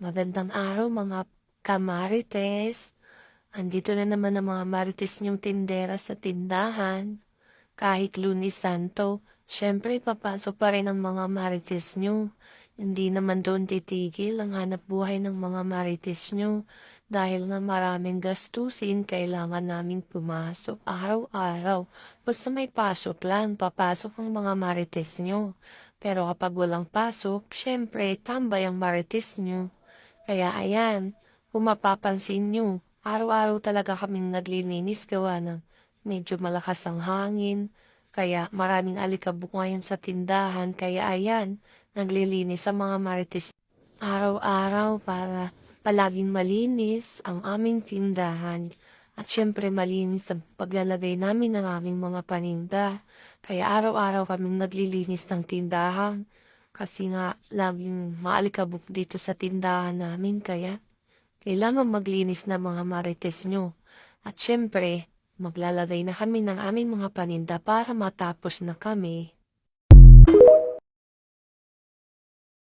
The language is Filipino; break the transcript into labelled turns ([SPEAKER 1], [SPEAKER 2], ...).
[SPEAKER 1] Magandang araw mga kamarites. Andito na naman ang mga marites niyong tindera sa tindahan. Kahit Lunes Santo, syempre papasok pa rin ang mga marites niyo. Hindi naman doon titigil ang hanap buhay ng mga marites niyo. Dahil nga maraming gastusin, kailangan naming pumasok araw-araw. Basta may pasok lang, papasok ang mga marites niyo. Pero kapag walang pasok, syempre tambay ang marites niyo. Kaya ayan, kung mapapansin nyo, araw-araw talaga kaming naglilinis gawa ng medyo malakas ang hangin. Kaya maraming alikabok ngayon sa tindahan. Kaya ayan, naglilinis ang mga marites araw-araw para palaging malinis ang aming tindahan. At syempre malinis ang paglalagay namin ng aming mga paninda. Kaya araw-araw kaming naglilinis ng tindahan. Kasi nga laging maalikabok dito sa tindahan namin kaya kailangan maglinis ng mga marites nyo. At syempre, maglalagay na kami ng aming mga paninda para matapos na kami.